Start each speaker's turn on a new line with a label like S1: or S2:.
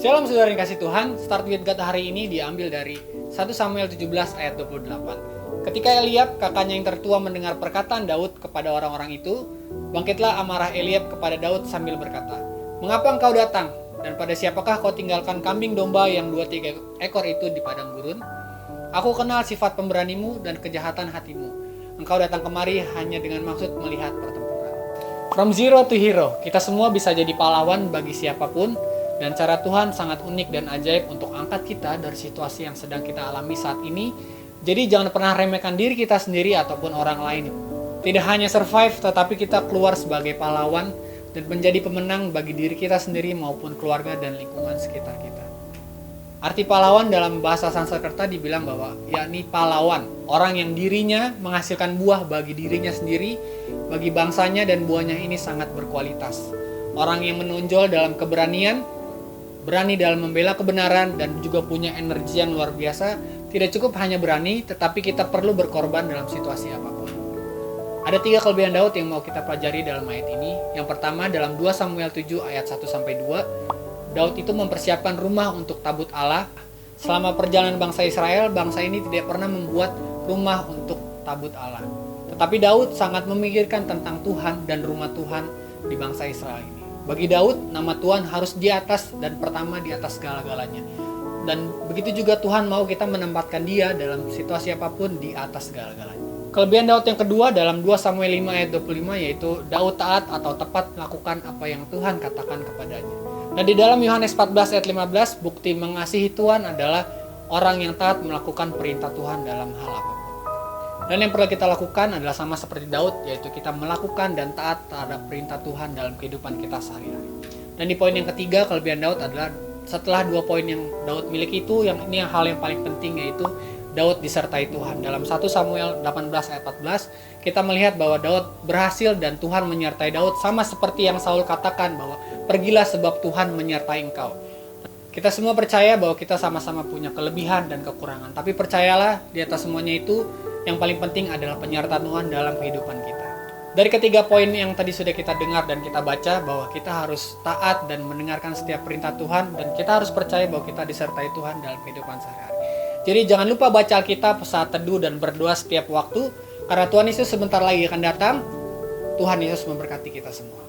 S1: Shalom saudara yang kasih Tuhan, Start With God hari ini diambil dari 1 Samuel 17 ayat 28. Ketika Eliab, kakaknya yang tertua mendengar perkataan Daud kepada orang-orang itu, bangkitlah amarah Eliab kepada Daud sambil berkata, "Mengapa engkau datang? Dan pada siapakah kau tinggalkan kambing domba yang 2-3 ekor itu di padang gurun? Aku kenal sifat pemberanimu dan kejahatan hatimu. Engkau datang kemari hanya dengan maksud melihat pertempuran." From zero to hero, kita semua bisa jadi pahlawan bagi siapapun. Dan cara Tuhan sangat unik dan ajaib untuk angkat kita dari situasi yang sedang kita alami saat ini. Jadi jangan pernah remehkan diri kita sendiri ataupun orang lain. Tidak hanya survive, tetapi kita keluar sebagai pahlawan dan menjadi pemenang bagi diri kita sendiri maupun keluarga dan lingkungan sekitar kita. Arti pahlawan dalam bahasa Sanskerta dibilang bahwa yakni pahlawan, orang yang dirinya menghasilkan buah bagi dirinya sendiri, bagi bangsanya dan buahnya ini sangat berkualitas. Orang yang menonjol dalam keberanian, berani dalam membela kebenaran, dan juga punya energi yang luar biasa. Tidak cukup hanya berani, tetapi kita perlu berkorban dalam situasi apapun. Ada 3 kelebihan Daud yang mau kita pelajari dalam ayat ini. Yang pertama dalam 2 Samuel 7 ayat 1-2, Daud itu mempersiapkan rumah untuk tabut Allah. Selama perjalanan bangsa Israel, bangsa ini tidak pernah membuat rumah untuk tabut Allah. Tetapi Daud sangat memikirkan tentang Tuhan dan rumah Tuhan di bangsa Israel ini. Bagi Daud, nama Tuhan harus di atas dan pertama di atas segala-galanya. Dan begitu juga Tuhan mau kita menempatkan dia dalam situasi apapun di atas segala-galanya. Kelebihan Daud yang kedua dalam 2 Samuel 5 ayat 25 yaitu Daud taat atau tepat melakukan apa yang Tuhan katakan kepadanya. Dan di dalam Yohanes 14 ayat 15, bukti mengasihi Tuhan adalah orang yang taat melakukan perintah Tuhan dalam hal apapun. Dan yang perlu kita lakukan adalah sama seperti Daud, yaitu kita melakukan dan taat terhadap perintah Tuhan dalam kehidupan kita sehari-hari. Dan di poin yang ketiga, kelebihan Daud adalah setelah 2 poin yang Daud miliki itu, ini hal yang paling penting yaitu Daud disertai Tuhan. Dalam 1 Samuel 18 ayat 14, kita melihat bahwa Daud berhasil dan Tuhan menyertai Daud, sama seperti yang Saul katakan bahwa pergilah sebab Tuhan menyertai engkau. Kita semua percaya bahwa kita sama-sama punya kelebihan dan kekurangan, tapi percayalah di atas semuanya itu, yang paling penting adalah penyertaan Tuhan dalam kehidupan kita. Dari ketiga poin yang tadi sudah kita dengar dan kita baca, bahwa kita harus taat dan mendengarkan setiap perintah Tuhan, dan kita harus percaya bahwa kita disertai Tuhan dalam kehidupan sehari-hari. Jadi jangan lupa baca Alkitab saat teduh dan berdoa setiap waktu, karena Tuhan Yesus sebentar lagi akan datang. Tuhan Yesus memberkati kita semua.